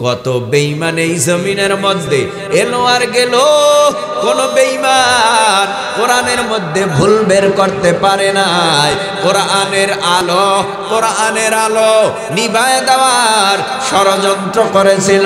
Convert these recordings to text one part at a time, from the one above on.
কত বেঈমান এই জমিনের মধ্যে এলো আর গেল, কোন বেঈমান কোরআনের মধ্যে ভুল বের করতে পারে নাই। কোরআনের আলো নিভায় দেওয়ার ষড়যন্ত্র করেছিল।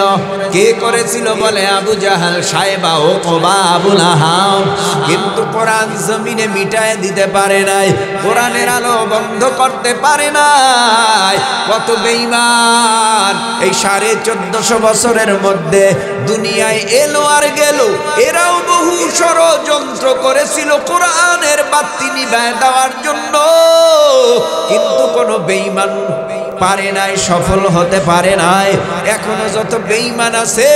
কে করেছিল বলে? আবু জাহাল, সাহেবা, ওকবা, আবুল আহাব। কিন্তু কোরআন জমিনে মিটায় দিতে পারে নাই, কোরআনের আলো বন্ধ করতে পারে নাই। কত বেঈমান এই 1450 বছরের মধ্যে দুনিয়ায় এলো আর গেল। এরাও বহু ষড়যন্ত্র করেছিল কোরআনের বাতি নিভায় দেওয়ার জন্য, কিন্তু কোনো বেঈমান পারে নাই, সফল হতে পারে নাই। এখনো যত বেঈমান আছে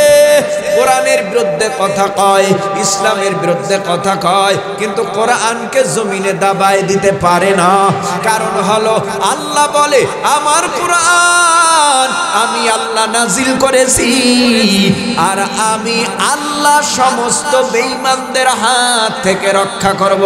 কোরআনের বিরুদ্ধে কথা কয়, ইসলামের বিরুদ্ধে কথা কয়, কিন্তু কোরআনকে জমিনে দাবায় দিতে পারে না। কারণ হলো আল্লাহ বলে, আমার কোরআন আমি আল্লাহ নাজিল করেছি, আর আমি আল্লাহ সমস্ত বেঈমানদের হাত থেকে রক্ষা করব।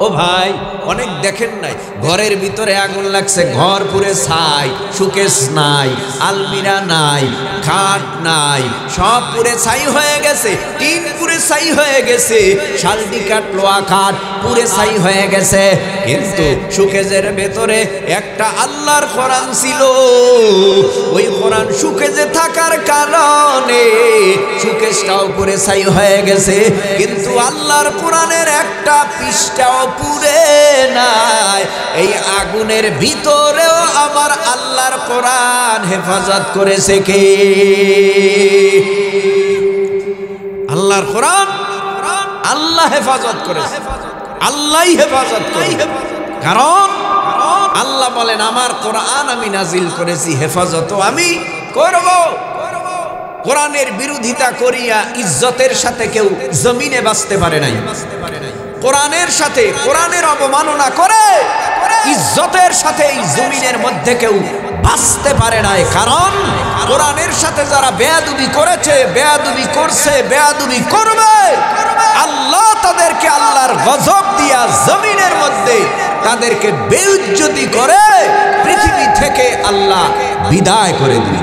ও ভাই, অনেক দেখেন নাই ঘরের ভিতরে আগুন লাগছে, ঘর পুরে ছাই, শোকেস নাই, আলমিরা নাই, খাট নাই, সব পুরে ছাই হয়ে গেছে, টিন পুরে ছাই হয়ে গেছে, শালটি কাঠ, লোহা কাঠ পুরে ছাই হয়ে গেছে। কিন্তু শোকেজের ভেতরে একটা আল্লাহর কোরআন ছিল। ওই কোরআন শোকেজে থাকার কারণে শোকেসটাও পুরে ছাই হয়ে গেছে, কিন্তু আল্লাহর কোরআনের একটা পৃষ্ঠাও পুরে নাই। এই আগুনের ভিতরেও আমার আল্লাহর কোরআন হেফাজত করেছে কে? আল্লাহর কোরআন আল্লাহ হেফাজত করেছে, আল্লাহই হেফাজত করে। কারণ আল্লাহ বলেন, আমার কোরআন আমি নাজিল করেছি, হেফাজত আমি করব। কোরআনের বিরোধিতা করিয়া ইজ্জতের সাথে কেউ জমিনে বাঁচতে পারে নাই। কোরআনের সাথে, কোরআনের অবমাননা করে ইজ্জতের সাথে এই জমিনের মধ্যে কেউ বাঁচতে পারে নাই। কারণ কোরআনের সাথে যারা বেয়াদবি করেছে, বেয়াদবি করছে, বেয়াদবি করবে, আল্লাহ তাদেরকে আল্লাহর গজব দিয়া জমিনের মধ্যে তাদেরকে বেইজ্জতি করে পৃথিবী থেকে আল্লাহ বিদায় করে দিবে।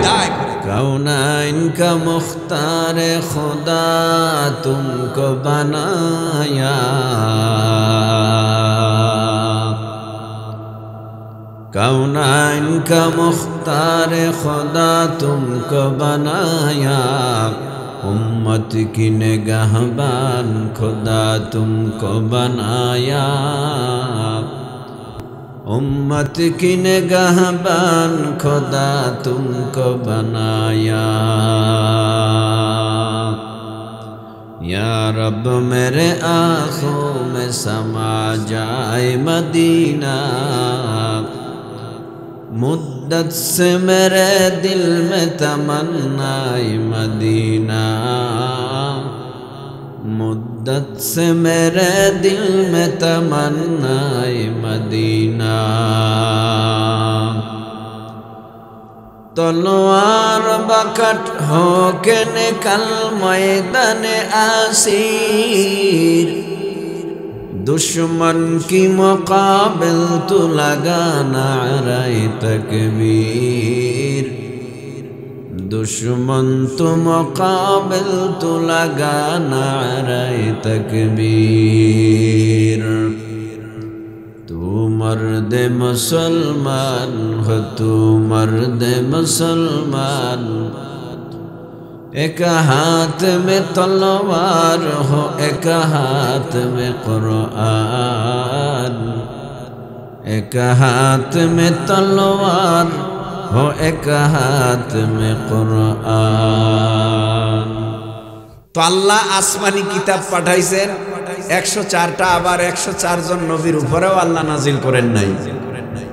कौनाइन का मुख्तार खुदा तुमको बनाया, कौनाइन का मुख्तार खुदा तुमको बनाया, उम्मत की निगाहबान खुदा तुमको बनाया, उम्मत की निगाहबान खुदा तुमको बनाया। या रब मेरे आँखों में समा जाए मदीना, मुद्दत से मेरे दिल में तमन्नाए मदीना, मुद्दत से मेरे दिल में तमन्नाए मदीना। तलवार बकट हो के निकल मैदान आसीर, दुश्मन की मुकाबिल तू लगा नारे तकबीर, दुश्मन तो मुकाबिल तो लगा नारे तकबीर। तू मर्द मुसलमान हो, तू मर्द मुसलमान, एक हाथ में तलवार हो, एक हाथ में कुरान, एक हाथ में तलवार हो, एक हाथ में कुरान। तो আল্লাহ আসমানি কিতাব পাঠাইছেন 104টা, আবার 104 জন নবীর উপরেও আল্লাহ নাজিল করেন নাই।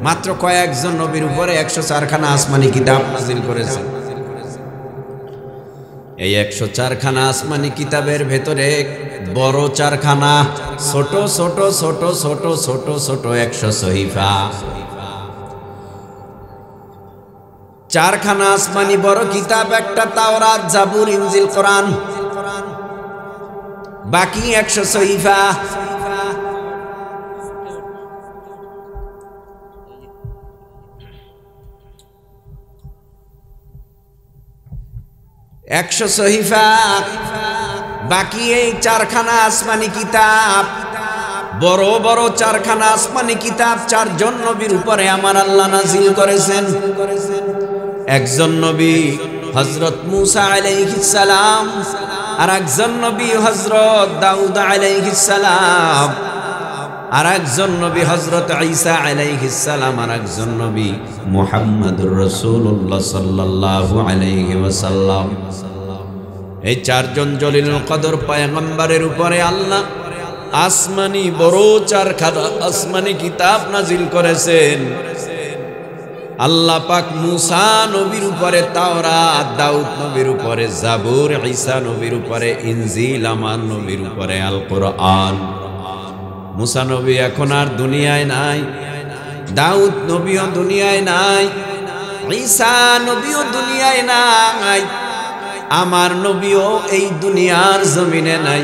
মাত্র কয়েকজন নবীর উপরে 104 খানা আসমানি কিতাব নাজিল করেছেন। এই 104 খানা আসমানি কিতাবের ভেতরে বড় 4 খানা, ছোট ছোট ছোট ছোট ছোট ছোট 100 সহিফা। 4 খানা আসমানি বড় কিতাব, একটা তাওরাত, জাবুর, ইনজিল, কোরআন, বাকি 100 সহিফা। 100 সহিফা, বাকি এই 4খানা আসমানি কিতাব, বড় বড় 4খানা আসমানি কিতাব 4 জন নবীর উপরে আমার আল্লাহ নাজিল করেছেন। একজন নবী হযরত মূসা আলাইহিস সালাম, আর একজন নবী হযরত দাউদ আলাইহিস সালাম, আর একজন নবী হযরত ঈসা আলাইহিস সালাম, আর একজন নবী মুহাম্মদুর রাসূলুল্লাহ সাল্লাল্লাহু আলাইহি ওয়াসাল্লাম। এই 4 জন জলিলুল কদর পয়গম্বরের উপরে আল্লাহ আসমানি বড় 4খানা আসমানি কিতাব নাজিল করেছেন। আল্লাহ পাক মূসা নবীর উপরে তাওরাত, দাউদ নবীর উপরে জাবুর, ঈসা নবীর উপরে ইনজিল, আমার নবীর উপরে আল কোরআন। মূসা নবী এখন আর দুনিয়ায় নাই, দাউদ নবীও দুনিয়ায় নাই, ঈসা নবীও দুনিয়ায় নাই, আমার নবীও এই দুনিয়ার জমিনে নাই।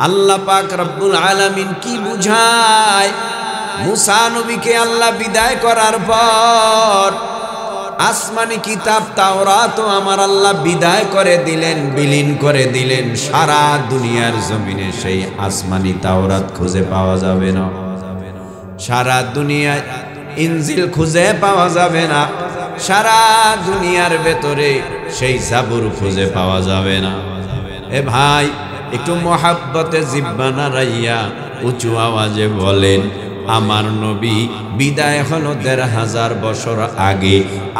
আল্লাহ পাক রব্বুল আলামিন কি বুঝায়, মূসা নবীকে আল্লাহ বিদায় করার পর আসমানি কিতাব তাওরাত আমার আল্লাহ বিদায় করে দিলেন, বিলীন করে দিলেন। সারা দুনিয়ার জমিনে সেই আসমানি তাওরাত খুঁজে পাওয়া যাবে না, সারা দুনিয়ায় ইনজিল খুঁজে পাওয়া যাবে না, সারা দুনিয়ার ভেতরে সেই জাবুর খুঁজে পাওয়া যাবে না। এ ভাই, একটু মহাব্বতে জিহ্বা নাড়াইয়া উঁচু আওয়াজে বলেন, আমার নবী বিদায় হলো ১৫০০ বছর আগে।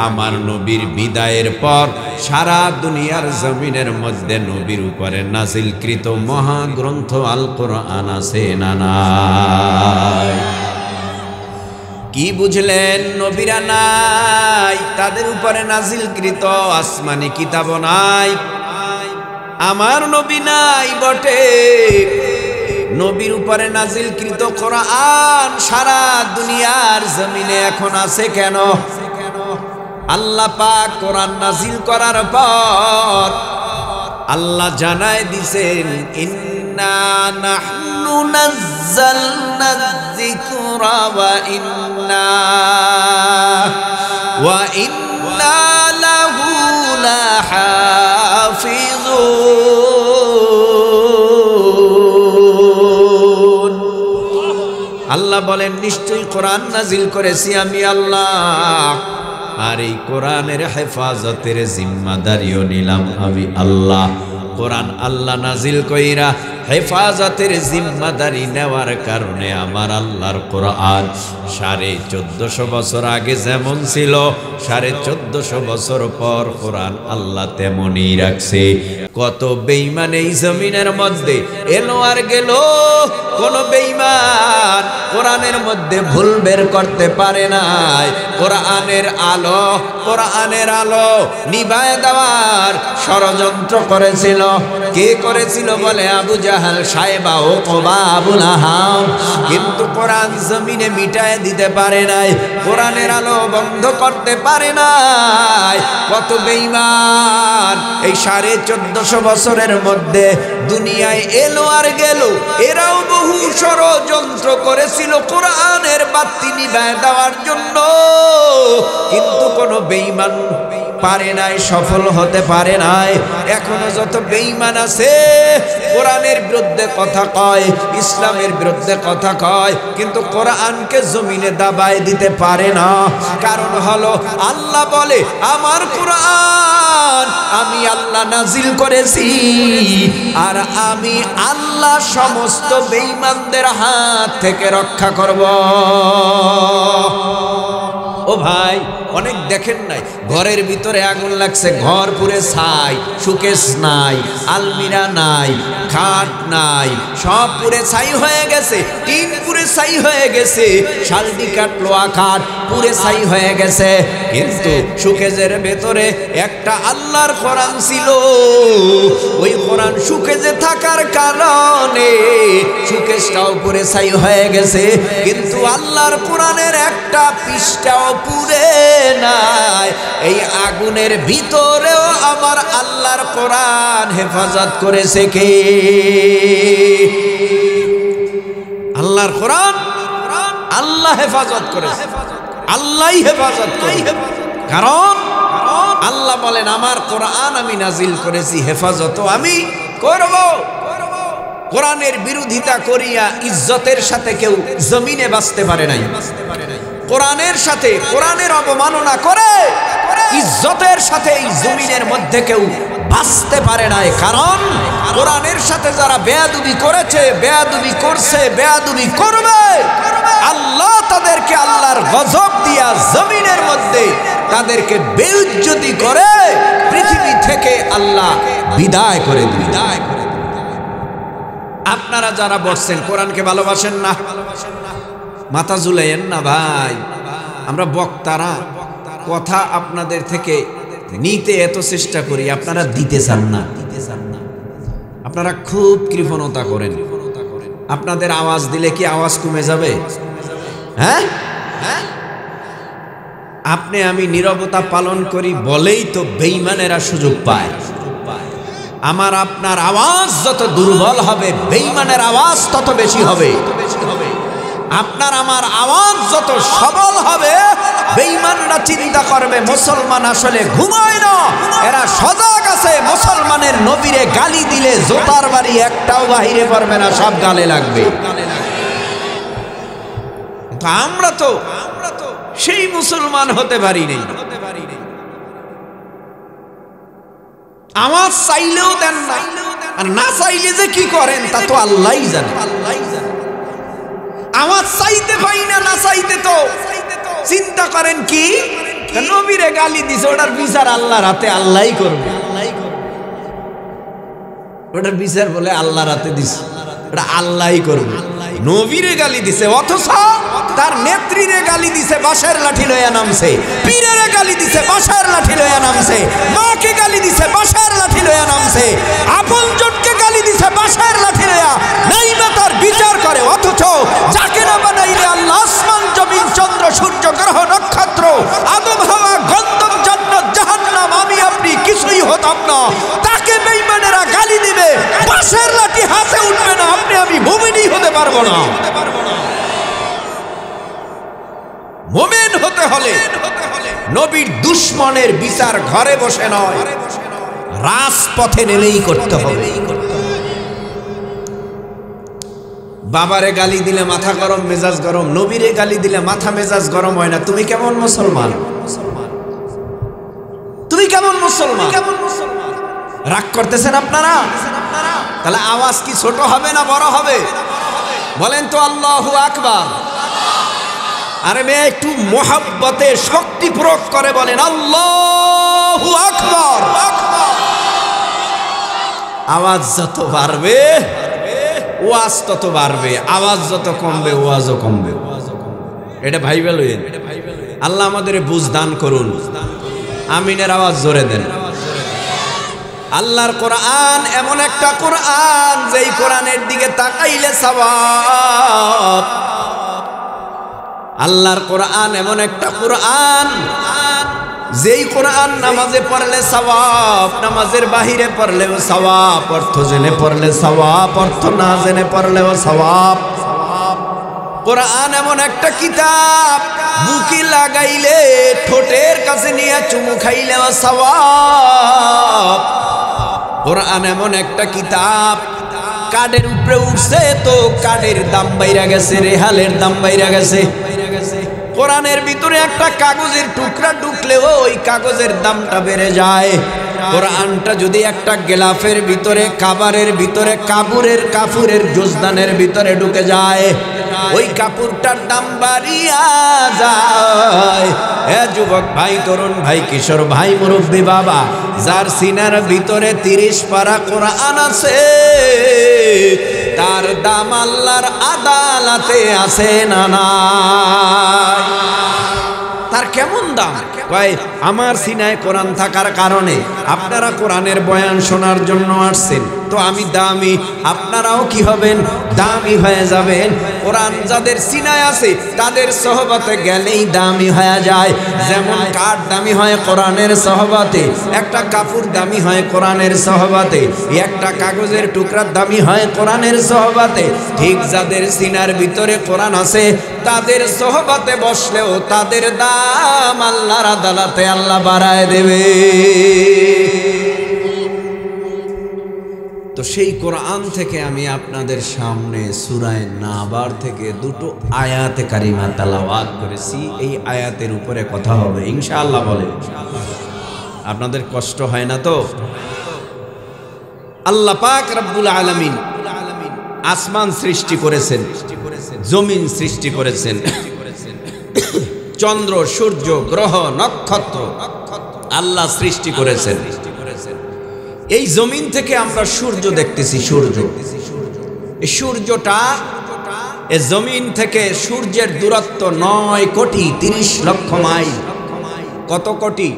আমার নবীর বিদায়ের পর সারা দুনিয়ার জমিনের মধ্যে নবীর উপরে নাজিলকৃত মহাগ্রন্থ আল কোরআন আছে না নাই? কি বুঝলেন? নবীরা নাই, তাদের উপরে নাজিলকৃত আসমানি কিতাব নাই। আমার নবী নাই বটে, নবীর উপরে নাজিলকৃত কোরআন সারা দুনিয়ার জমিনে এখন আছে কেন? আল্লাহ পাক কোরআন নাজিল করার পর আল্লাহ জানায় দিছেন, ইন্না নাহনু নাযালনা যিকরা ওয়া ইন্না লাহু লাহাফিজুন। আল্লাহ বলেন, নিশ্চয়ই কোরআন নাজিল করেছি আমি আল্লাহ, আর এই কোরআনের হেফাজতের জিম্মাদারিও নিলাম আমি আল্লাহ। কোরআন আল্লাহ নাজিল কইরা হেফাজতের জিম্মাদারি নেওয়ার কারণে আমার আল্লাহর কোরআন 1450 বছর আগে যেমন ছিল, 1450 বছর পর কোরআন আল্লাহ তেমনই রাখছে। কত বেঈমান এই জমিনের মধ্যে এলো আর গেল, কোন বেঈমান কোরআনের মধ্যে ভুল বের করতে পারে নাই। কোরআনের আলো নিভায় দেওয়ার ষড়যন্ত্র করেছিল। কে করেছিল বলে? আবু জাহাল, সায়েবা, ওকবা, আবু লাহাব। কিন্তু কোরআন জমিনে মিটায় দিতে পারে নাই, কোরআনের আলো বন্ধ করতে পারে নাই। কত বেঈমান এই 1450 বছরের মধ্যে দুনিয়ায় এলো আর গেল। এরাও বহু ষড়যন্ত্র করেছিল কোরআনের বাতি নিভায় দেওয়ার জন্য, কিন্তু কোন বেঈমান পারে নাই, সফল হতে পারে নাই। এখনো যত বেঈমান আছে কোরআনের বিরুদ্ধে কথা কয়, ইসলামের বিরুদ্ধে কথা কয়, কিন্তু কোরআনকে জমিনে দাবায় দিতে পারে না। কারণ হলো আল্লাহ বলে, আমার কোরআন আমি আল্লাহ নাজিল করেছি, আর আমি আল্লাহ সমস্ত বেঈমানদের হাত থেকে রক্ষা করব। ও ভাই, অনেক দেখেন নাই, ঘরের ভিতরে আগুন লাগছে, ঘর পুরে ছাই, সুকেশ নাই, আলমিরা নাই, খাট নাই, সব পুরে ছাই হয়ে গেছে, টিন পুরে ছাই হয়ে গেছে, শালটি কাঠ, লোহা কাঠ পুরে ছাই হয়ে গেছে। কিন্তু সুকেজের ভেতরে একটা আল্লাহর কোরআন ছিল। ওই কোরআন সুকেজে থাকার কারণে সুকেশটাও পুরে ছাই হয়ে গেছে, কিন্তু আল্লাহর কোরআনের একটা পৃষ্ঠাও পুরে নাই। এই আগুনের ভিতরেও আমার আল্লাহর কোরআন হেফাজত করেছে কে? আল্লাহর কোরআন আল্লাহ হেফাজত করেছে, আল্লাহই হেফাজত করে। কারণ আল্লাহ আল্লাহ বলেন আমার কোরআন আমি নাজিল করেছি, হেফাজত আমি করব। কোরআনের বিরোধিতা করিয়া ইজ্জতের সাথে কেউ জমিনে বাঁচতে পারে নাই। কোরআনের সাথে, কোরআনের অবমাননা করে ইজ্জতের সাথে এই জমিনের মধ্যে কেউ বাঁচতে পারে নাই। কারণ কোরআনের সাথে যারা বেয়াদবি করেছে, বেয়াদবি করছে, বেয়াদবি করবে, আল্লাহ তাদেরকে আল্লাহর গজব দিয়া জমিনের মধ্যে তাদেরকে বেইজ্জতি করে পৃথিবী থেকে আল্লাহ বিদায় করে দিবে। আপনারা যারা বসছেন কোরআনকে ভালোবাসেন না? মাথা ঝুলাইয়েন না ভাই। আমরা বক্তারা কথা আপনাদের থেকে নিতে এত চেষ্টা করি, আপনারা দিতে চান না। আপনারা খুব কৃপণতা করেন। আপনাদের আওয়াজ দিলে কি আওয়াজ কমে যাবে? হ্যাঁ, আপনি আমি নীরবতা পালন করি বলেই তো বেঈমানেরা সুযোগ পায়। আমার আপনার আওয়াজ যত দুর্বল হবে, বেঈমানের আওয়াজ তত বেশি হবে। আপনার আমার আওয়াজ যত সবল হবে, বেঈমানরা চিন্তা করবে মুসলমান আসলে ঘুমায় না, এরা সজাগ আছে। মুসলমানের নবীরে গালি দিলে জোতার বাড়ি একটাও বাহিরে পড়বে না, সব গালে লাগবে। আমরা তো সেই মুসলমান হতে পারি নাই। আওয়াজ চাইলেও দেন না, আর না চাইলে যে কি করেন তা তো আল্লাহই জানে। আওয়াজ চাইতে পাই না, না চাইতে তো চিন্তা করেন কি নবীরে গালি দিছে, ওটার বিচার আল্লাহর হাতে, আল্লাহই করবে। ওটার বিচার বলে আল্লাহর হাতে দিছে, ওটা আল্লাহই করবে। নবীরে গালি দিছে, অথচ তার নেত্রীরে গালি দিছে, বাঁশের লাঠি লইয়া নামছে। পীরের গালি দিছে, বাঁশের লাঠি লইয়া নামছে। মাকে গালি দিছে, বাঁশের লাঠি লইয়া নামছে। আপনজনকে গালি দিছে, বাঁশের লাঠি লইয়া নাইমা তার বিচার করে। অথচ যাকে না বানাইলে আল্লাহ আসমান জমিন চন্দ্র সূর্য গ্রহ নক্ষত্র আদম হাওয়া গন্ধম জান্নাত জাহান্নাম আমি আপনি কিছুই হতাম না, তাকে বেঈমানেরা গালি দিবে, বাঁশের লাঠি হাতে উঠবে না, আপনি আমি মুমিনই হতে পারবো না। মুমিন হতে হলে নবীর দুশমনের বিচার ঘরে বসে নয়, রাজপথে নেমেই করতে হবে। বাবারে গালি দিলে মাথা গরম, মেজাজ গরম, নবীরে গালি দিলে মাথা মেজাজ গরম হয় না। তুমি কেমন মুসলমান? তুমি কেমন মুসলমান? রাগ করতেছেন আপনারা? তাহলে আওয়াজ কি ছোট হবে না বড় হবে? বলেন তো আল্লাহু আকবার। আরে মেয়ে একটু মোহাব্বতে শক্তি প্রয়োগ করে বলেন আল্লাহু আকবার। আওয়াজ যত বাড়বে ওয়াজ তত বাড়বে, আওয়াজ যত কমবে ওয়াজও কমবে। এটা ভাইবে লইেন। আল্লাহ আমাদের বুঝ দান করুন। আমিনের আওয়াজ জোরে দেন। আল্লাহর কোরআন এমন একটা কোরআন, যেই কোরআনের দিকে তাকাইলে সওয়াব। আল্লাহর কোরআন এমন একটা কোরআন, যেই কোরআন নামাজে পড়লে সওয়াব, নামাজের বাহিরে পড়লেও সওয়াব, অর্থ জেনে পড়লে সওয়াব, অর্থ না জেনে পড়লেও সওয়াব। কোরআন এমন একটা কিতাব, বুকে লাগাইলে ঠোঁটের কাছে নিয়ে চুমু খাইলেও সওয়াব। কোরআন এমন একটা কিতাব, কার্ডের উপরে উঠছে তো কার্ডের দাম বাইরা গেছে, রেহালের দাম বাইরা গেছে। কোরআনের ভিতরে একটা কাগজের টুকরা ঢুকলেও ওই কাগজের দামটা বেড়ে যায়। কোরআনটা যদি একটা গেলাফের ভিতরে, কাবারের ভিতরে, কাপুরের জোজদানের ভিতরে ঢুকে যায়, ওই কাপড়টার দাম বাড়িয়া যায়। এ যুবক ভাই, তরুণ ভাই, কিশোর ভাই, মুরব্বী বাবা, যার সিনার ভিতরে 30 পারা কোরআন আছে, তার দাম আল্লাহর আদালতে আছে না নাই? তার কেমন দাম? কয় আমার সিনায় কোরআন থাকার কারণে আপনারা কোরআনের বয়ান শোনার জন্য আসছেন, তো আমি দামি, আপনারাও কি হবেন? দামি হয়ে যাবেন। কোরআন যাদের সিনায় আছে তাদের সোহবতে গেলেই দামি হয়ে যায়। যেমন কাঠ দামি হয় কোরআনের সোহবতে, একটা কাপড় দামি হয় কোরআনের সোহবতে, একটা কাগজের টুকরার দামি হয় কোরআনের সোহবতে। ঠিক যাদের সিনার ভিতরে কোরআন আছে তাদের সোহবতে বসলেও তাদের দাম আল্লাহর আদালতে আল্লাহ বাড়ায় দেবে। তো সেই কোরআন থেকে আমি আপনাদের সামনে সূরা নাবার থেকে দুটো আয়াতে কারিমা তেলাওয়াত করেছি। এই আয়াতের উপরে কথা হবে ইনশাআল্লাহ। বলে আপনাদের কষ্ট হয় না তো? আল্লাহ পাক রব্বুল আলামিন আসমান সৃষ্টি করেছেন, জমিন সৃষ্টি করেছেন, চন্দ্র সূর্য গ্রহ নক্ষত্র আল্লাহ সৃষ্টি করেছেন। এই জমিন থেকে আমরা সূর্য দেখতেছি। এই সূর্যটা এই জমিন থেকে সূর্যের দূরত্ব 9,30,00,000 মাইল। কত কোটি?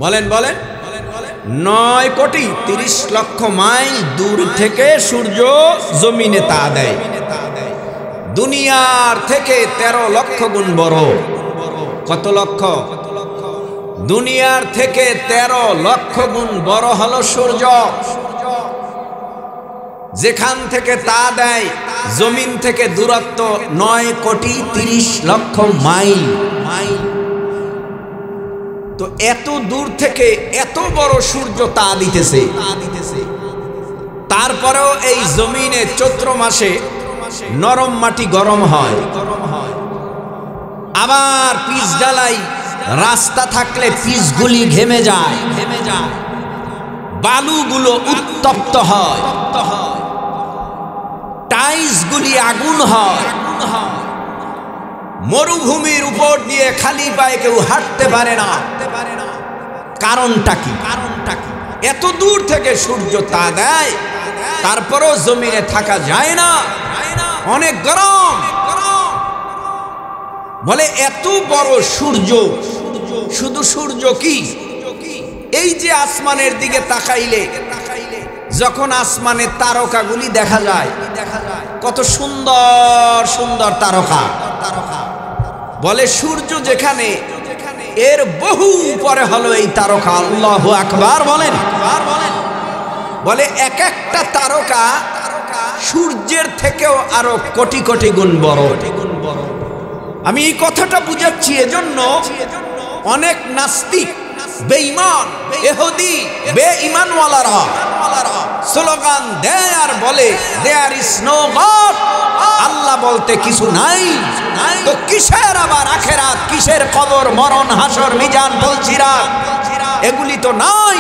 বলেন বলেন। 9,30,00,000 মাইল দূর থেকে সূর্য জমিনে তা দেয়। দুনিয়ার থেকে 13 লক্ষ গুণ বড়। কত লক্ষ? দুনিয়ার থেকে 13 লক্ষ গুণ বড় হলো সূর্য। যেখান থেকে তা দেয় জমিন থেকে দূরত্ব 9,30,00,000 মাইল। তো এত দূর থেকে এত বড় সূর্য তা দিতেছে, তারপরেও এই জমিনে চৈত্র মাসে নরম মাটি গরম হয়, আবার পিচ ঢালাই রাস্তা থাকলে পিচগুলি ঘেমে যায়, বালুগুলো উত্তপ্ত হয়, টাইলসগুলি আগুন হয়, মরুভূমির উপর দিয়ে খালি পায়ে কেউ হাঁটতে পারে না। কারণটা কি? এত দূর থেকে সূর্য তা দেয়, তারপরও জমিনে থাকা যায় না, অনেক গরম। বলে এত বড় সূর্য, শুধু সূর্য কি, এই যে আসমানের দিকে তাকাইলে যখন আসমানের তারকাগুলি দেখা যায়, কত সুন্দর সুন্দর তারকা। বলে সূর্য যেখানে, এর বহু পরে হলো এই তারকা। আল্লাহু আকবার বলেন। বলে এক একটা তারকা সূর্যের থেকেও আরো কোটি কোটি গুণ বড়। আমি এই কথাটা বুঝাচ্ছি এজন্য অনেক নাস্তিক, বেঈমান, ইহুদি, বেঈমানওয়ালারা স্লোগান দেয় আর বলে দেয়ার ইজ নো গড, আল্লাহ বলতে কিছু নাই। তো কিসের আবার আখেরাত, কিসের কবর, মরণ, হাসর, মিজান, বলছিরাত, এগুলি তো নাই।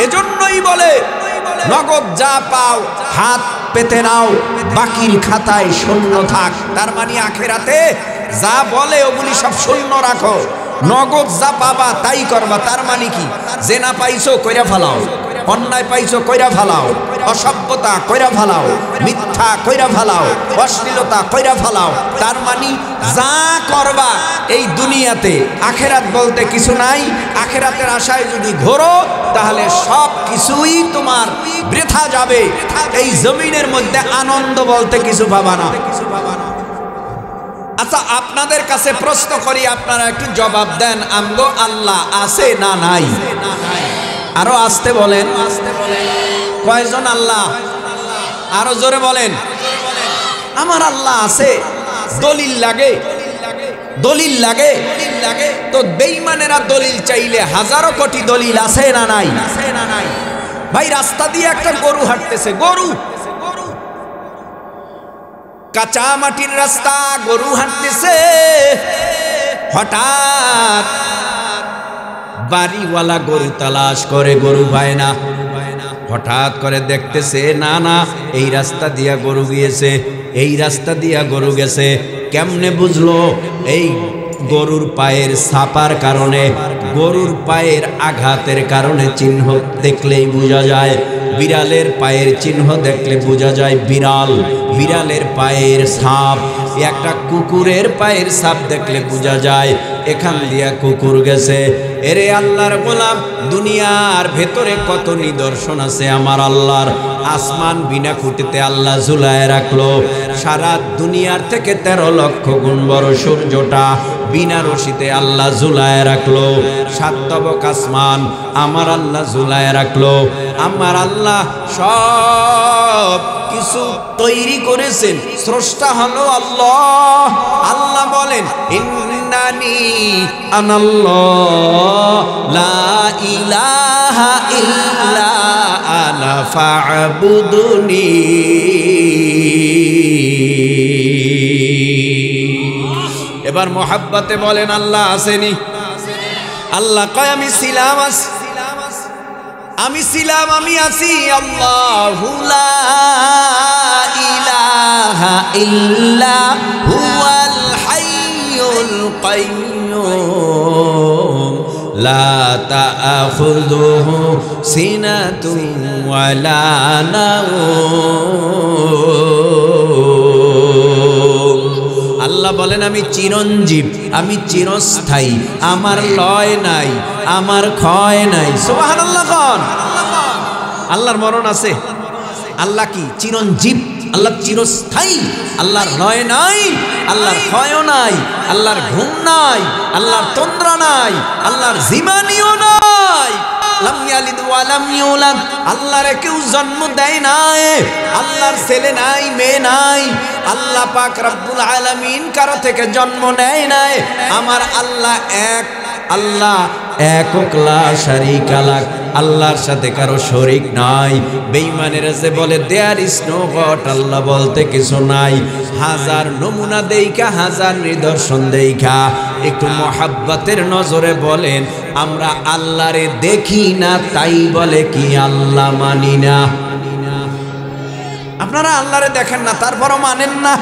এজন্যই বলে নগদ যা পাও হাত পেতে নাও, বাকির খাতায় শূন্য থাক। তার মানে আখেরাতে যা বলে ওগুলি সব শূন্য রাখো, নগদ যা পাবা তাই করবা। তার মানে কি? জেনা পাইছো কইরা ফালাও, অন্যায় পাইছো কইরা ফালাও, অসভ্যতা কইরা ফালাও, মিথ্যা কইরা ফালাও, অশ্লীলতা কইরা ফালাও। তার মানে যা করবা এই দুনিয়াতে, আখেরাত বলতে কিছু নাই। আখেরাতের আশায় যদি ঘোরো তাহলে সব কিছুই তোমার বৃথা যাবে। এই জমিনের মধ্যে আনন্দ বলতে কিছু পাবা না। আচ্ছা, আপনাদের কাছে প্রশ্ন করি, আপনারা একটু জবাব দেন, আমগো আল্লাহ আছে না নাই? আরো আসতে বলেন, কয়জন আল্লাহ? আরো জোরে বলেন। আমার আল্লাহ আছে। দলিল লাগে, দলিল লাগে। তো বেঈমানেরা দলিল চাইলে হাজারো কোটি দলিল আছে না নাই? ভাই, রাস্তা দিয়ে একটা গরু হাঁটতেছে, গরু, কাঁচা মাটির রাস্তা, গরু হাঁটতেছে। হঠাৎ বাড়িওয়ালা গরু তালাশ করে, গরু পায় না। হঠাৎ করে দেখতেছে না না, এই রাস্তা দিয়া গরু গিয়েছে, এই রাস্তা দিয়া গরু গেছে। কেমনে বুঝলো? এই গরুর পায়ের ছাপার কারণে, গরুর পায়ের আঘাতের কারণে চিহ্ন দেখলেই বোঝা যায়। বিড়ালের পায়ের চিহ্ন দেখলে বোঝা যায় বিড়াল, বিড়ালের পায়ের ছাপ। একটা কুকুরের পায়ের ছাপ দেখলে বোঝা যায় এখান দিয়া কুকুর গেছে। এরে আল্লাহর গোলাম, দুনিয়ার ভেতরে কত নিদর্শন আছে আমার আল্লাহর। আসমান বিনা খুঁটিতে আল্লাহ ঝুলায় রাখলো। সারা দুনিয়ার থেকে 13 লক্ষ গুণ বড় সূর্যটা বিনা রশিতে আল্লাহ ঝুলায় রাখলো। 7 তবক আসমান আমার আল্লাহ ঝুলায় রাখলো। আমার আল্লাহ সব কিছু তৈরি করেছেন। স্রষ্টা হলো আল্লাহ। আল্লাহ বলেন, ইন্নানি আনাল্লাহ লা ইলাহা ইল্লা আনা ফা'বুদুনি। এবার মোহাব্বতে বলেন আল্লাহ আসেনি? আল্লাহ কয় আমি ছিলাম, আমি ছিলাম, আমি আছি। আল্লাহু লা ইলাহা ইল্লা হুয়াল হাইয়ুল কাইয়্যুম লা তা'খুযুহু সিনাতুন ওয়ালা নাওম। আল্লাহ বলেন আমি চিরঞ্জীব, আমি চিরস্থায়ী, আমার লয় নাই, আমার ক্ষয় নাই। সুবহানাল্লাহ। কোন আল্লাহর মরণ আছে? আল্লাহ কি চিরঞ্জীব? আল্লাহ চিরস্থায়ী, আল্লাহর লয় নাই, আল্লাহর ক্ষয়ও নাই, আল্লাহর ঘুম নাই, আল্লাহর তন্দ্রা নাই, আল্লাহর জিমানিও নাই। লাম ইয়ালিদ ওয়া লাম ইউলাদ, আল্লাহর কেউ জন্ম দেয় নাই, আল্লাহর ছেলে নাই, মেয়ে নাই। আল্লাহ পাক রব্বুল আলামিন কারো থেকে জন্ম নেয় নাই। আমার আল্লাহ এক, আল্লাহ একক লা শারীকা লাহ, আল্লাহর সাথে কারো শরীক নাই। বেঈমানেরা যে বলে দেয়ার ইজ নো গড, আল্লাহ বলতে কিছু নাই। হাজার নমুনা দেইখা, হাজার নিদর্শন দেইখা একটু মোহাব্বতের নজরে বলেন, আমরা আল্লাহরে দেখি না তাই বলে কি আল্লাহ মানি না? আপনারা আল্লাহরে দেখেন না তারপরও মানেন না?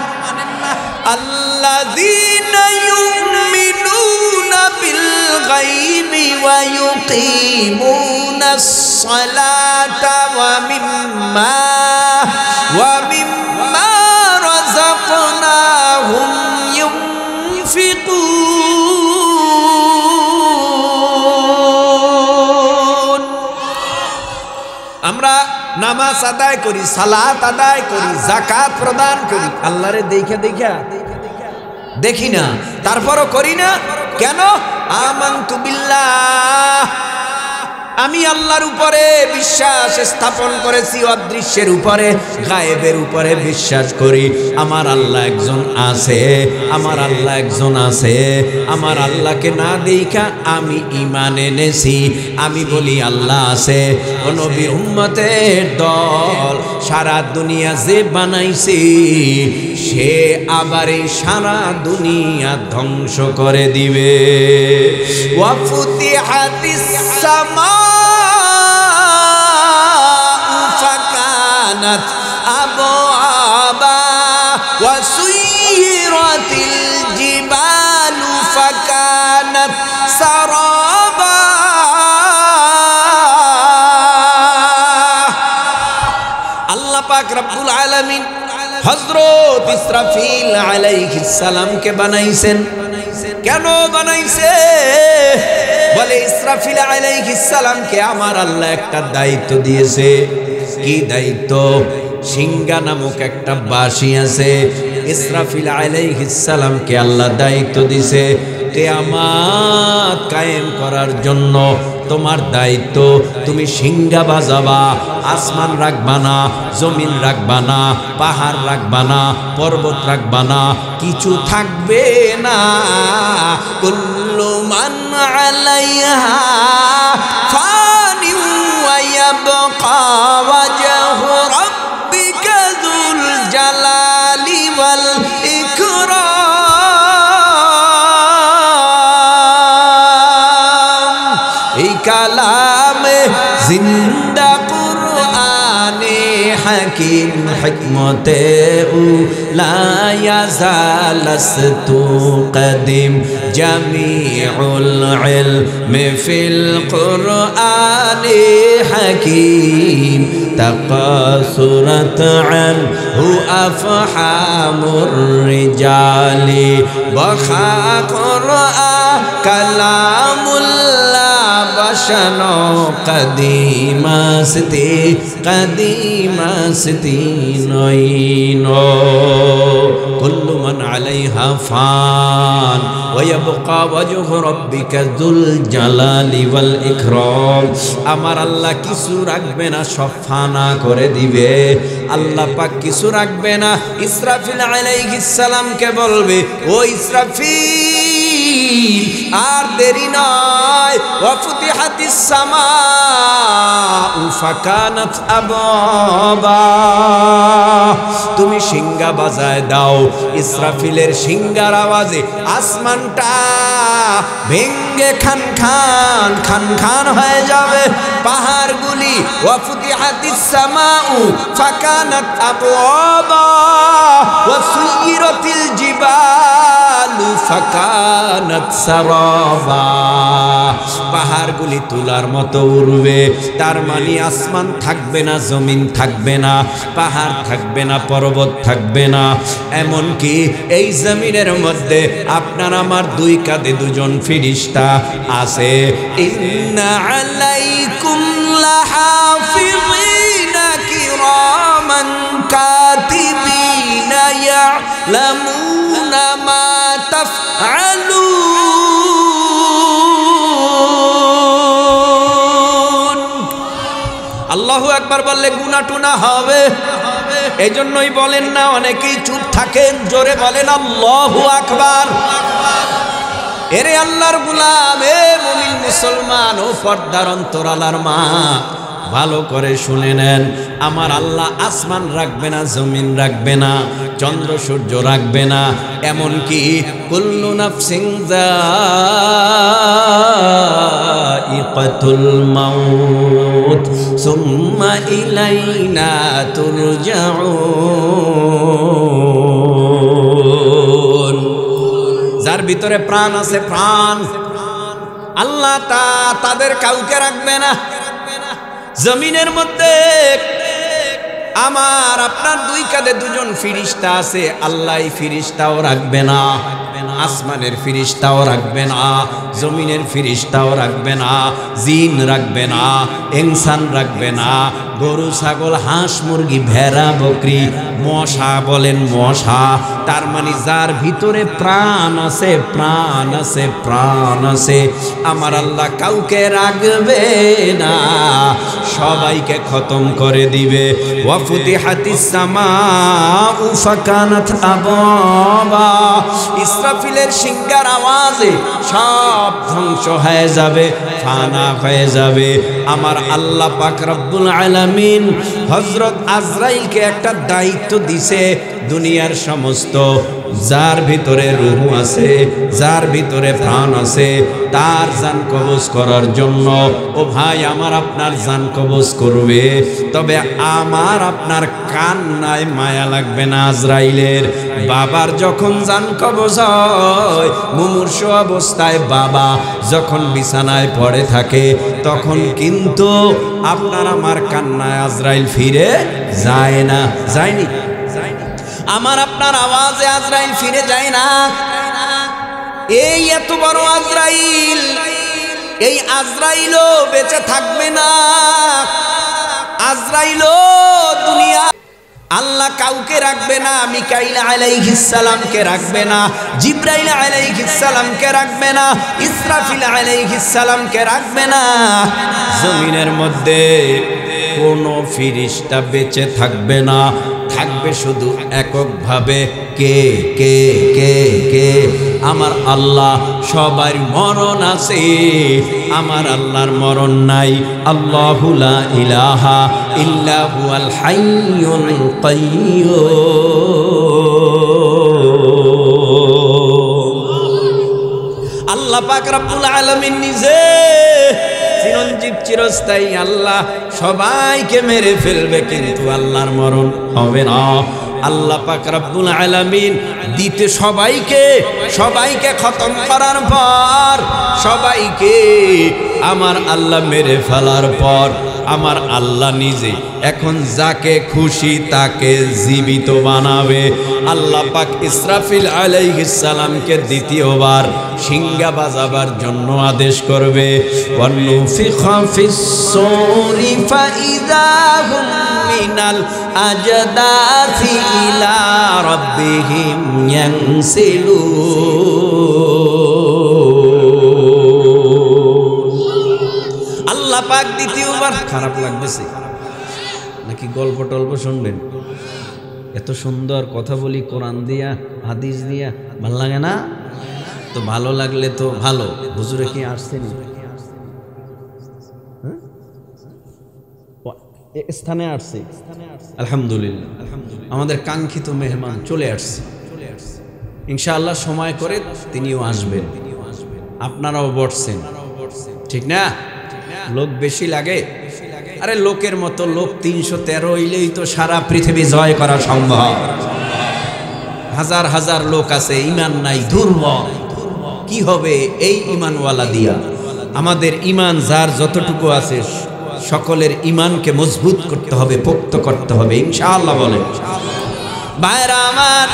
আল্লাযীনা ইউমিনুনা বিল গায়বি ওয়া ইউকিমুনাস সালাতা ওয়া মিম্মা রাযাকনাহুম ইউনফিকুন। আমরা নামাজ আদায় করি, সালাত আদায় করি, যাকাত প্রদান করি, আল্লাহরে দেখা দেখা দেখি না তারপরও করি না কেন? আমানতু বিল্লাহ, আমি আল্লাহর উপরে বিশ্বাস স্থাপন করেছি, অদৃশ্যের উপরে, গায়েবের উপরে বিশ্বাস করি। আমার আল্লাহ একজন আছে, আমার আল্লাহ একজন আছে। আমার আল্লাহকে না দেখা আমি ঈমান এনেছি। আমি বলি আল্লাহ আছে। ও নবীর উম্মতের দল সারা দুনিয়া যে বানাইছে, সে আবার এই সারা দুনিয়া ধ্বংস করে দিবে। ওয়া ফুতিহাতিস সামা ফাকানাত আবওয়াবা ওয়া সুয়িরাতিল জিবালু ফাকানাত সারাবা। আল্লাহ পাক রব্বুল আলামিন হযরত ইসরাফিল আলাইহিস সালামকে বানাইছেন। কেন বানাইছে? বলে ইসরাফিল আলাইহিস সালামকে আমার আল্লাহ একটা দায়িত্ব দিয়েছে। কি দায়িত্ব? সিংহা নামক একটা বাঁশি আছে, ইসরাফিল আলাইহিস সালামকে আল্লাহ দায়িত্ব দিয়েছে কিয়ামত কায়েম করার জন্য। তোমার দায়িত্ব, তুমি সিংহা বাজাবা। আসমান রাখবা না, জমিন রাখবা না, পাহাড় রাখবা না, পর্বত রাখবা না, কিছু থাকবে না। কুল্লু মান আলাইহা ফানি ওয়া ইয়াবকা ওয়াজহু রাব্বিকা যুল জালালি ওয়াল ইকরাম। এই কালামে জিন্দা কুরআনে হাকিম হিকমতে উ লা ইয়াজালাস্তু কদিম জামিউল ইলমি ফিল কুরআনি হাকিম তাকাসুরাত আনহু আফহামুর রিজালি বখা কুরআন কালামুল্লাহ বশনো কদিমাস্তি নইনো কুল্লু মান আলাইহা ফান ওয়া ইয়াবকা ওয়াজহু রাব্বিকা যুল জালালি ওয়াল ইকরাম। আমার আল্লাহ কিছু রাখবে না, সব ফানা করে দিবে। আল্লাহ পাক কিছু রাখবে না। ইসরাফিল আলাইহিস সালামকে বলবে, ও ইসরাফিল আর দেরি নয়, ওয়া ফুতিহাতিস সামাউ ফাকানাত আবাবা, তুমি সিংহা বাজায় দাও। ইসরাফিলের সিংহার আওয়াজে আসমানটা ভেঙ্গে খান খান খান খান হয়ে যাবে। পাহাড়গুলি ওয়া ফুতিহাতিস সামাউ ফাকানাত আবাবা ওয়া সুয়িরাতিল জিবালু ফাকানাত সারাবা, পাহাড়গুলি তুলার মতো উড়বে। তার মানে আসমান থাকবে না, জমিন থাকবে না, পাহাড় থাকবে না, পর্বত থাকবে না। এমনকি এই জমিনের মধ্যে আপনার আমার দুই কাঁধে দুজন ফেরেশতা আছে। ইন্না আলাইকুম লাহাফিযিনা কিরামান কাতিবিনা ইয়ালামুনা মা তাফআলুন। আল্লাহু আকবার বললে গুনাহ টুনা হবে। এই জন্যই বলেন না, অনেকেই চুপ থাকেন, জোরে বলেন আল্লাহু আকবার। এরে আল্লাহর গোলাম, এ মুমিন মুসলমান ও পর্দার অন্তরালার মা, ভালো করে শুনে নেন। আমার আল্লাহ আসমান রাখবে না, জমিন রাখবে না, চন্দ্র সূর্য রাখবে না। এমনকি কুল্লু নাফসিন যায়িকাতুল মাউত সুম্মা ইলাইনা তুরজাউন। যার ভিতরে প্রাণ আছে, প্রাণ আল্লাহ তাদের কাউকে রাখবে না। জমিনের মধ্যে আমার আপনার দুই কাঁধে দুজন ফেরেশতা আছে, আল্লাহ ফেরেশতাও রাখবে না। আসমানের ফেরেশতাও রাখবে না, জমিনের ফেরেশতাও রাখবে না, জিন রাখবে না, ইনসান রাখবে না, গরু ছাগল হাঁস মুরগি ভেড়া বকরি মশা বলেন মশা। তার মানে যার ভিতরে প্রাণ আছে, প্রাণ আছে, প্রাণ আছে, আমার আল্লাহ কাউকে রাখবে না, সবাইকে খতম করে দিবে। ওয়া ফুতিহাতিস সামাউ ফাকানাত আবাবা, ইসরাফিলের সিংহার আওয়াজে সব ধ্বংস হয়ে যাবে, ফানা হয়ে যাবে। আমার আল্লাহ পাক রব্বুল আলামিন হযরত আজরাইলকে একটা দায়িত্ব দিছে, দুনিয়ার সমস্ত যার ভিতরে রূহ আছে, যার ভিতরে প্রাণ আছে, তার জান কবজ করার জন্য। ও ভাই, আমার আপনার জান কবজ করবে, তবে আমার আপনার কান্নায় মায়া লাগবে না। আজরাইলের বাবার যখন জান কবজ হয়, মুমূর্ষ অবস্থায় বাবা যখন বিছানায় পড়ে থাকে, তখন কিন্তু আপনার আমার কান্নায় আজরাইল ফিরে যায় না, যায়নি? আমার আপনার আওয়াজে আজরাইল ফিরে যায় না। এই এত বড় আজরাইল, এই আজরাইলও বেঁচে থাকবে না। আজরাইলও দুনিয়া আল্লাহ কাউকে রাখবে না। মিকাইল আলাইহিস সালামকে রাখবে না, জিবরাইল আলাইহিস সালামকে রাখবে না, ইসরাফিল আলাইহিস সালামকে রাখবে না। জমিনের মধ্যে কোনো ফেরেশতা বেঁচে থাকবে না, থাকবে শুধু এককভাবে কে কে কে কে আমার আল্লাহ। সবার মরণ আছে, আমার আল্লাহর মরণ নাই। আল্লাহু লা ইলাহা ইল্লা হুয়াল হাইয়ুল কাইয়্যুম। আল্লাহ পাক রব্বুল আলামিন নিজে চিরঞ্জীব চিরস্থায়ী আল্লাহ সবাইকে মেরে ফেলবে, কিন্তু আল্লাহর মরণ হবে না। আল্লাহ পাক রব্বুল আলামিন দিতে সবাইকে খতম করার পর, সবাইকে আমার আল্লাহ মেরে ফেলার পর, আমার আল্লাহ নিজে এখন যাকে খুশি তাকে জীবিত বানাবে। আল্লাহ পাক ইসরাফিল আলাইহিস সালামকে দ্বিতীয়বার সিংহা বাজাবার জন্য আদেশ করবে। ওয়ানুফিখা ফিস সূরি ফাইযা হুম মিনাল আজদাসি ইলা রাব্বিহিম ইয়ানসিলুন। আল্লাহ পাক দ্বিতীয়বার, খারাপ লাগতেছে নাকি গল্প টল্প শুনবেন? এত সুন্দর কথা বলি কোরআন দিয়া হাদিস দিয়া, ভাল লাগে না? তো ভালো লাগলে তো ভালো। হুজুরে কি আসছেন স্থানে? আসছে আলহামদুলিল্লাহ। আমাদের কাঙ্ক্ষিত মেহমান চলে আসছে, ইনশাআল্লাহ সময় করে তিনিও আসবেন, আপনারাও বসছেন, ঠিক না? লোক বেশি লাগে? আরে লোকের মতো লোক 313 হইলেই তো সারা পৃথিবী জয় করা সম্ভব। হাজার হাজার লোক আছে, ইমান নাই, দুর্বল। কি হবে এই ইমানওয়ালা দিয়া? আমাদের ইমান যার যতটুকু আছে সকলের ইমানকে মজবুত করতে হবে, পোক্ত করতে হবে ইনশাআল্লাহ। বলেন ভাইরা আমার,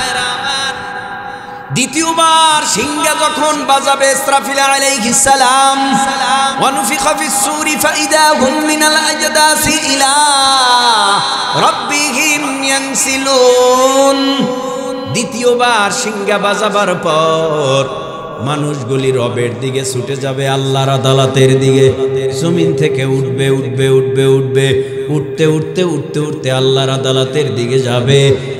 দ্বিতীয়বার সিংহা যখন বাজাবে ইসরাফিল আলাইহিস সালাম, ওয়ানুফিখা ফিস সূরি ফাইদা হুম মিনাল আজদাসি ইলা রাব্বিহিম ইয়ানসিলুন। দ্বিতীয়বার সিংহা বাজাবার পর মানুষগুলি রবের দিকে ছুটে যাবে, আল্লাহর আদালতের দিকে। জমিন থেকে উঠবে উঠবে উঠবে উঠবে, উঠতে উঠতে উঠতে উঠতে আল্লাহর আদালতের দিকে যাবে।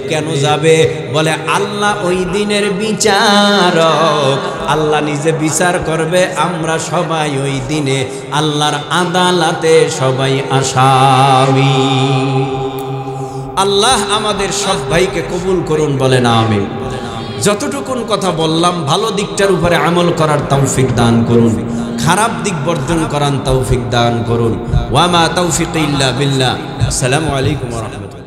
কেন যাবে? বলে আল্লাহ ওই দিনের বিচারক, আল্লাহ নিজে বিচার করবে। আমরা সবাই ওই দিনে আল্লাহর আদালতে সবাই আসামি। আল্লাহ আমাদের সব ভাইকে কবুল করুন, বলেন আমিন। যতটুকুন কথা বললাম ভালো দিকটার উপরে আমল করার তৌফিক দান করুন, খারাপ দিক বর্জন করার তৌফিক দান করুন। ওয়া মা তাওফিক ইল্লা বিল্লাহ। আসসালামু আলাইকুম ওয়া রাহমাতুল্লাহ।